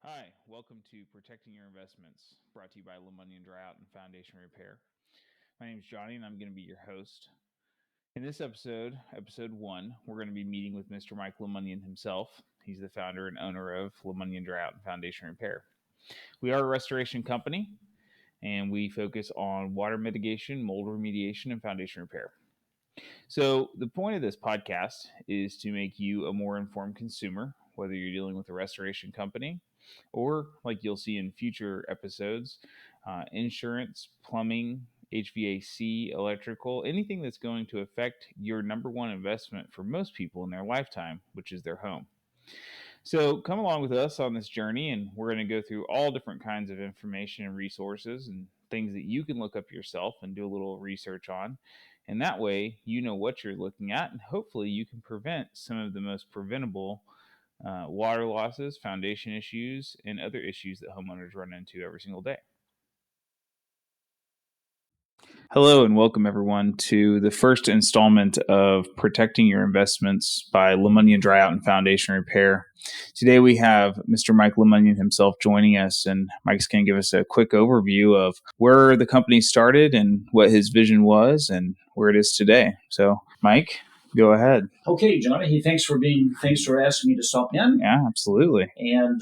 Hi, welcome to Protecting Your Investments, brought to you by Lemonnion Drought and Foundation Repair. My name is Johnny, and I'm going to be your host. In this episode, episode 1, we're going to be meeting with Mr. Mike Lemonnion himself. He's the founder and owner of Lemonnion Drought and Foundation Repair. We are a restoration company, and we focus on water mitigation, mold remediation, and foundation repair. So, the point of this podcast is to make you a more informed consumer, whether you're dealing with a restoration company or, like you'll see in future episodes, insurance, plumbing, HVAC, electrical, anything that's going to affect your number one investment for most people in their lifetime, which is their home. So come along with us on this journey, and we're going to go through all different kinds of information and resources and things that you can look up yourself and do a little research on. And that way, you know what you're looking at, and hopefully, you can prevent some of the most preventable water losses, foundation issues, and other issues that homeowners run into every single day. Hello, and welcome everyone to the first installment of Protecting Your Investments by Lemonnion Drought and Foundation Repair. Today we have Mr. Mike Lemonnion himself joining us, and Mike's going to give us a quick overview of where the company started and what his vision was and where it is today. So, Mike, go ahead. Okay, Johnny. Thanks for asking me to stop in. Yeah, absolutely. And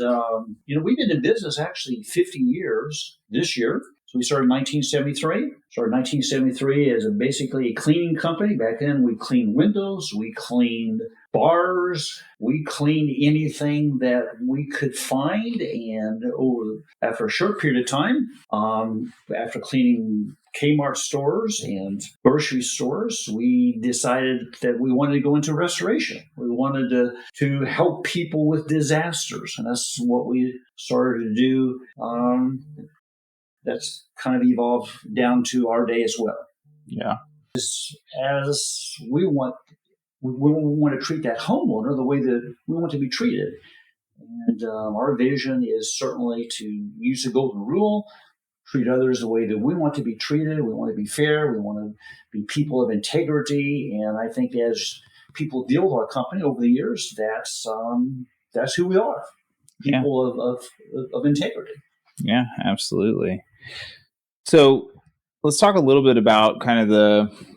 we've been in business actually 50 years this year. So we started in 1973. Started in 1973 as basically a cleaning company. Back then, we cleaned windows, we cleaned bars, we cleaned anything that we could find. And after a short period of time, after cleaning Kmart stores and grocery stores, we decided that we wanted to go into restoration. We wanted to help people with disasters, and that's what we started to do. That's kind of evolved down to our day as well. Yeah. As we want to treat that homeowner the way that we want to be treated. And our vision is certainly to use the golden rule, treat others the way that we want to be treated. We want to be fair. We want to be people of integrity. And I think as people deal with our company over the years, that's who we are, people of integrity. Yeah, absolutely. So let's talk a little bit about kind of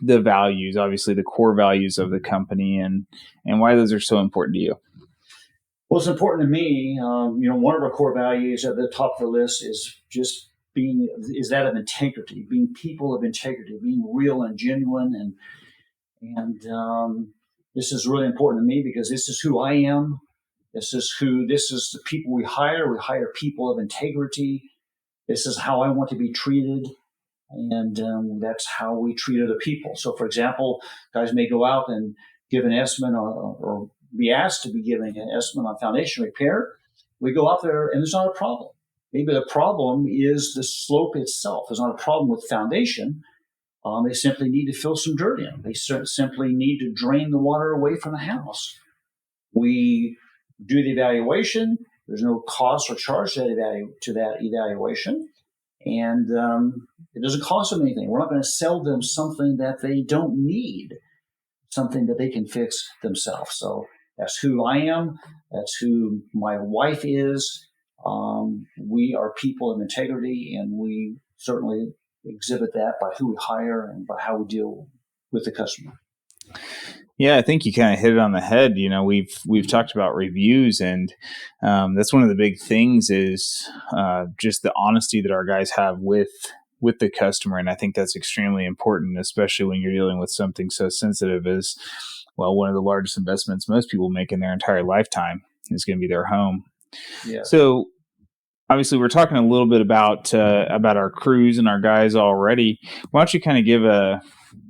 the values, obviously the core values of the company, and why those are so important to you. Well, it's important to me. One of our core values at the top of the list is just is that of integrity, being people of integrity, being real and genuine, and this is really important to me because this is who I am. This is the people we hire. We hire people of integrity. This is how I want to be treated. And that's how we treat other people. So, for example, guys may go out and give an estimate or be asked to be giving an estimate on foundation repair. We go out there and there's not a problem. Maybe the problem is the slope itself. There's not a problem with foundation. They simply need to fill some dirt in. They simply need to drain the water away from the house. We do the evaluation. There's no cost or charge to that evaluation. And it doesn't cost them anything. We're not going to sell them something that they don't need, something that they can fix themselves. So that's who I am. That's who my wife is. We are people of integrity, and we certainly exhibit that by who we hire and by how we deal with the customer. Yeah, I think you kind of hit it on the head. You know, we've talked about reviews, and that's one of the big things is just the honesty that our guys have with the customer, and I think that's extremely important, especially when you're dealing with something so sensitive as, well, one of the largest investments most people make in their entire lifetime is going to be their home. Yeah. So obviously, we're talking a little bit about our crews and our guys already. Why don't you kind of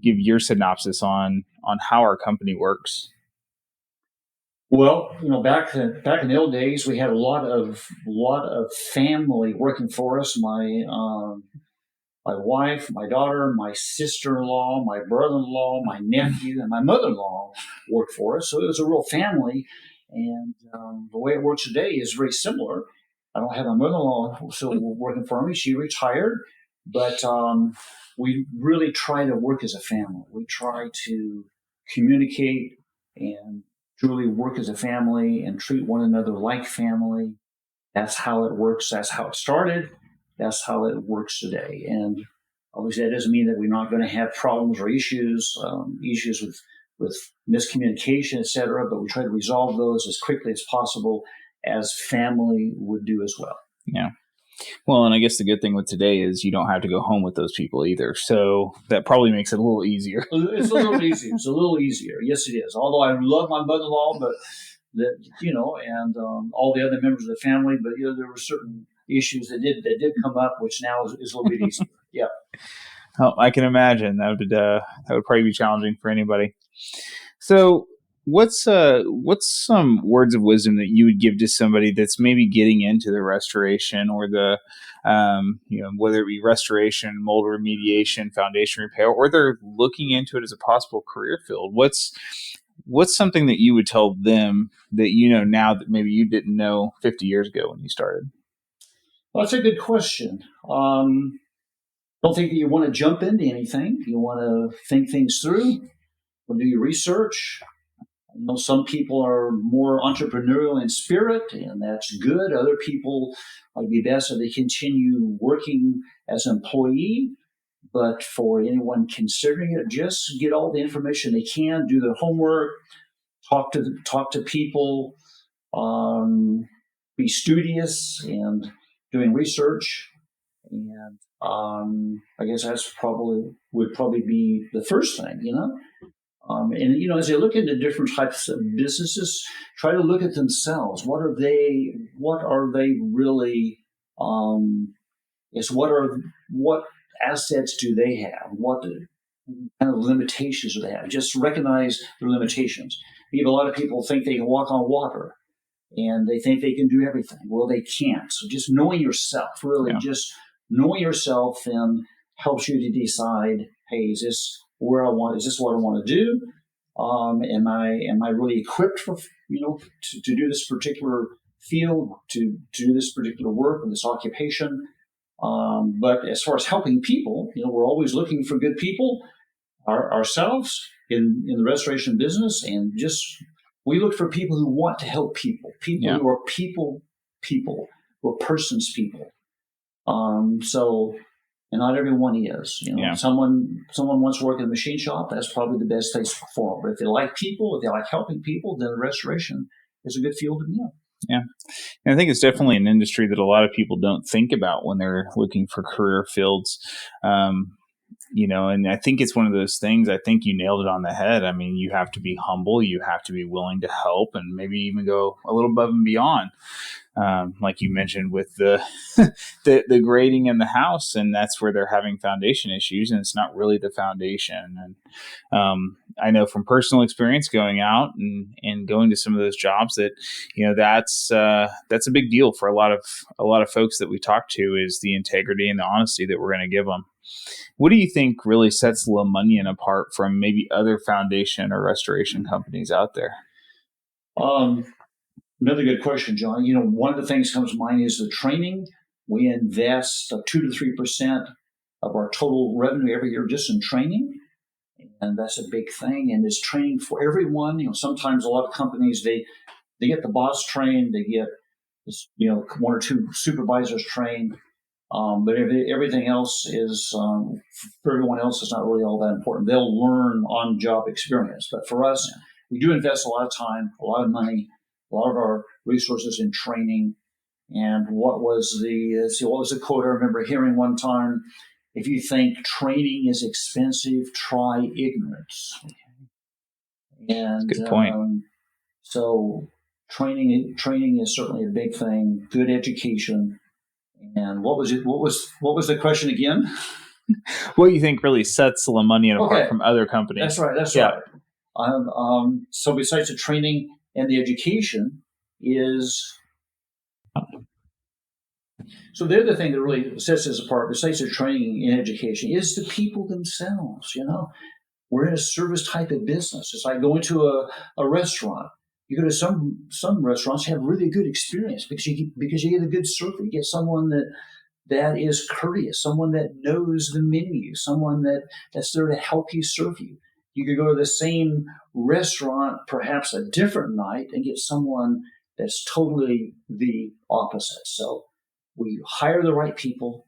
give your synopsis on how our company works? Well, back in the old days, we had a lot of family working for us. My wife, my daughter, my sister-in-law, my brother-in-law, my nephew, and my mother-in-law worked for us. So it was a real family. And the way it works today is very similar. I don't have my mother-in-law still working for me. She retired. But we really try to work as a family. We try to communicate and truly work as a family and treat one another like family. That's how it works. That's how it started. That's how it works today. And obviously, that doesn't mean that we're not going to have problems or issues with miscommunication, et cetera, but we try to resolve those as quickly as possible, as family would do as well. Yeah. Well, and I guess the good thing with today is you don't have to go home with those people either. So that probably makes it a little easier. It's a little easier. It's a little easier. Yes, it is. Although I love my mother-in-law, but and all the other members of the family, but there were certain issues that did come up, which now is a little bit easier. Yeah. Oh, I can imagine that would probably be challenging for anybody. So, what's some words of wisdom that you would give to somebody that's maybe getting into the restoration or the whether it be restoration, mold remediation, foundation repair, or they're looking into it as a possible career field? What's something that you would tell them that now that maybe you didn't know 50 years ago when you started? Well, that's a good question. Don't think that you want to jump into anything. You want to think things through. Do your research. Some people are more entrepreneurial in spirit, and that's good. Other people might be best if they continue working as an employee. But for anyone considering it, just get all the information they can, do their homework, talk to people, be studious and doing research. And I guess that's would probably be the first thing, as they look into different types of businesses, try to look at themselves. What are they really? What assets do they have? What kind of limitations do they have? Just recognize their limitations. A lot of people think they can walk on water, and they think they can do everything. Well, they can't. So just knowing yourself, really, just knowing yourself, then helps you to decide, hey, is this where I want? Is this what I want to do? Am I really equipped for to do this particular field, to do this particular work or this occupation? But as far as helping people, we're always looking for good people ourselves in the restoration business, and just we look for people who want to help people who are people, who are persons people. And not everyone is. Someone wants to work in a machine shop. That's probably the best place for them. But if they like people, if they like helping people, then restoration is a good field to be in. Yeah. And I think it's definitely an industry that a lot of people don't think about when they're looking for career fields. And I think it's one of those things, I think you nailed it on the head. I mean, you have to be humble, you have to be willing to help, and maybe even go a little above and beyond. Like you mentioned with the grading in the house, and that's where they're having foundation issues, and it's not really the foundation. And I know from personal experience going out and going to some of those jobs that that's a big deal for a lot of folks that we talk to, is the integrity and the honesty that we're going to give them. What do you think really sets LeMunyon apart from maybe other foundation or restoration companies out there? Another good question, John. One of the things that comes to mind is the training. We invest 2 to 3% of our total revenue every year just in training, and that's a big thing. And it's training for everyone. Sometimes a lot of companies they get the boss trained, they get 1 or 2 supervisors trained, but everything else is for everyone else is not really all that important. They'll learn on job experience, but for us, we do invest a lot of time, a lot of money, a lot of our resources in training. And what was the quote I remember hearing one time? If you think training is expensive, try ignorance. And good point. So training is certainly a big thing. Good education. And what was it? What was the question again? What do you think really sets LeMunyon apart from other companies? That's right. That's right. So besides the training and the education so the other thing that really sets us apart, besides the training and education, is the people themselves. We're in a service type of business. It's like going to a restaurant. You go to some restaurants have really good experience because you get a good server. You get someone that is courteous, someone that knows the menu, someone that's there to help you serve you. You could go to the same restaurant, perhaps a different night, and get someone that's totally the opposite. So we hire the right people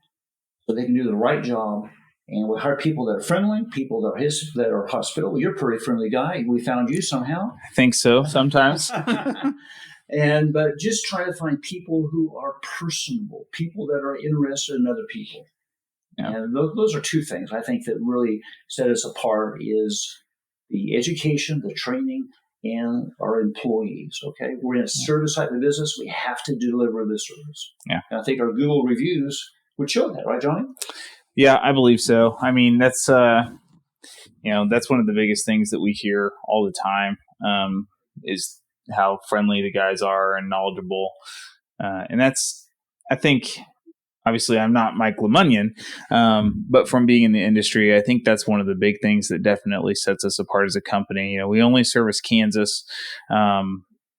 so they can do the right job. And we hire people that are friendly, people that are hospitable. You're a pretty friendly guy. We found you somehow. I think so sometimes. But just try to find people who are personable, people that are interested in other people. Yeah. And those are two things I think that really set us apart is the education, the training, and our employees. Okay, we're in a service type of business. We have to deliver the service. Yeah, and I think our Google reviews would show that, right, Johnny? Yeah, I believe so. I mean, that's that's one of the biggest things that we hear all the time is how friendly the guys are and knowledgeable, and that's, I think, obviously I'm not Mike LeMunyon, but from being in the industry, I think that's one of the big things that definitely sets us apart as a company. You know, we only service Kansas,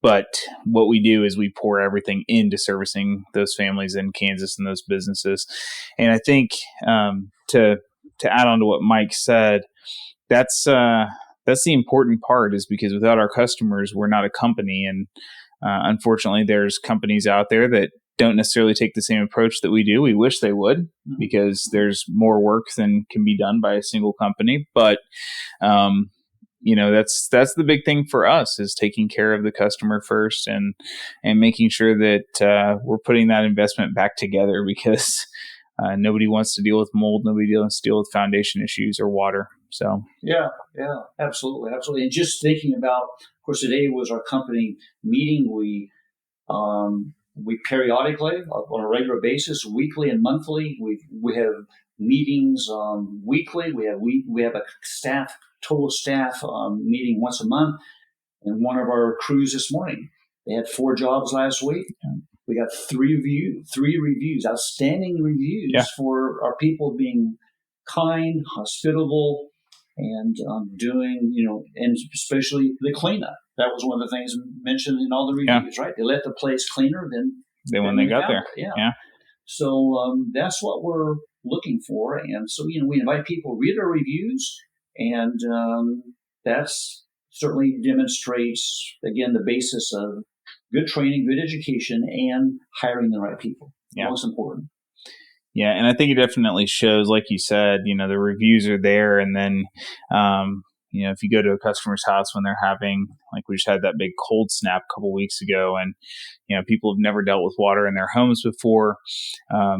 but what we do is we pour everything into servicing those families in Kansas and those businesses. And I think to add on to what Mike said, that's the important part, is because without our customers, we're not a company. And unfortunately, there's companies out there that don't necessarily take the same approach that we do. We wish they would, because there's more work than can be done by a single company. But that's the big thing for us, is taking care of the customer first and making sure that we're putting that investment back together, because nobody wants to deal with mold. Nobody wants to deal with foundation issues or water. So yeah, absolutely. And just thinking about, of course, today was our company meeting. We periodically, on a regular basis, weekly and monthly, we have meetings weekly. We have a total staff meeting once a month. And one of our crews this morning, they had 4 jobs last week. We got 3 reviews, outstanding reviews for our people being kind, hospitable, and doing, and especially the cleanup. That was one of the things mentioned in all the reviews, right? They left the place cleaner than when they got there. Yeah. So that's what we're looking for. And so, we invite people to read our reviews, and that's certainly demonstrates, again, the basis of good training, good education, and hiring the right people. Most important. Yeah, and I think it definitely shows, like you said, the reviews are there. And then, if you go to a customer's house when they're having, like we just had that big cold snap a couple weeks ago, and, people have never dealt with water in their homes before.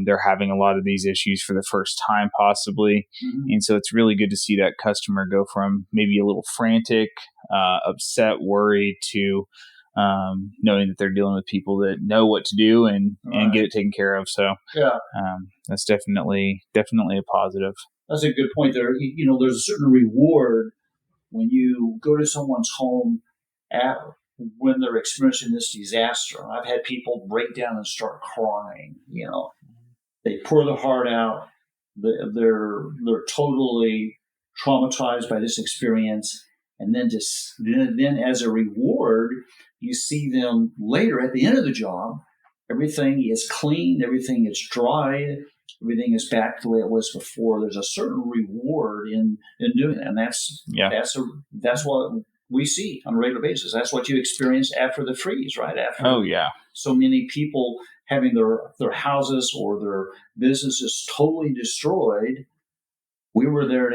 They're having a lot of these issues for the first time, possibly. Mm-hmm. And so it's really good to see that customer go from maybe a little frantic, upset, worried, to knowing that they're dealing with people that know what to do and get it taken care of. So that's definitely a positive. That's a good point there. There's a certain reward when you go to someone's home when they're experiencing this disaster. I've had people break down and start crying. They pour their heart out. They're totally traumatized by this experience. And then as a reward, you see them later at the end of the job. Everything is clean. Everything is dry. Everything is back to the way it was before. There's a certain reward in doing that. And that's what we see on a regular basis. That's what you experience after the freeze, right? After so many people having their houses or their businesses totally destroyed, we were there and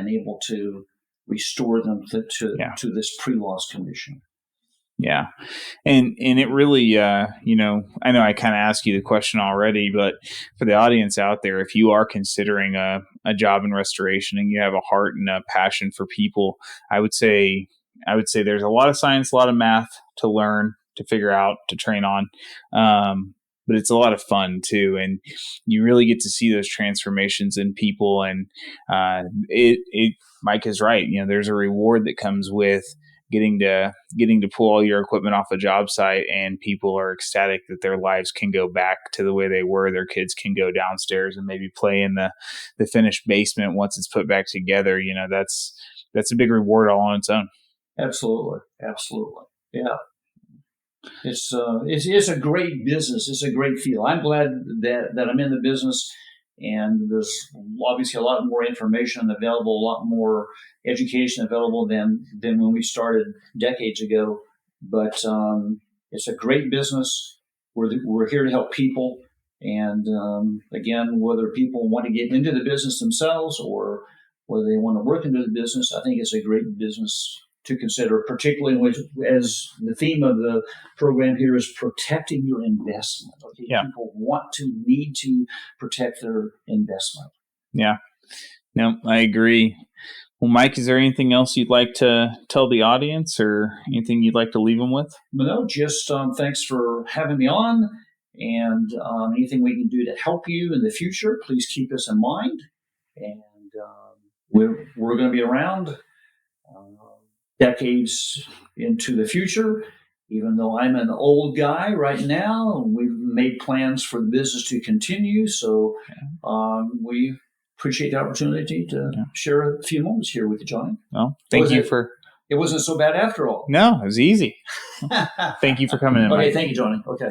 able to restore them to this pre-loss condition. Yeah. And it really, I know I kind of asked you the question already, but for the audience out there, if you are considering a job in restoration and you have a heart and a passion for people, I would say there's a lot of science, a lot of math to learn, to figure out, to train on. But it's a lot of fun too. And you really get to see those transformations in people. And Mike is right. There's a reward that comes with getting to pull all your equipment off a job site, and people are ecstatic that their lives can go back to the way they were. Their kids can go downstairs and maybe play in the finished basement once it's put back together. That's a big reward all on its own. Absolutely. Yeah. It's a great business. It's a great field. I'm glad that I'm in the business, and there's obviously a lot more information available, a lot more education available than when we started decades ago. but it's a great business. We're here to help people. And again, whether people want to get into the business themselves or whether they want to work into the business, I think it's a great business to consider, particularly as the theme of the program here is protecting your investment. Okay? Yeah. People need to protect their investment. Yeah. No, I agree. Well, Mike, is there anything else you'd like to tell the audience or anything you'd like to leave them with? No, just thanks for having me on. And anything we can do to help you in the future, please keep us in mind. And we're going to be around decades into the future. Even though I'm an old guy right now, we've made plans for the business to continue. So we appreciate the opportunity to share a few moments here with you, Johnny. Well, thank you for... It wasn't so bad after all. No, it was easy. Thank you for coming in, Okay, Mike. thank you, Johnny. Okay.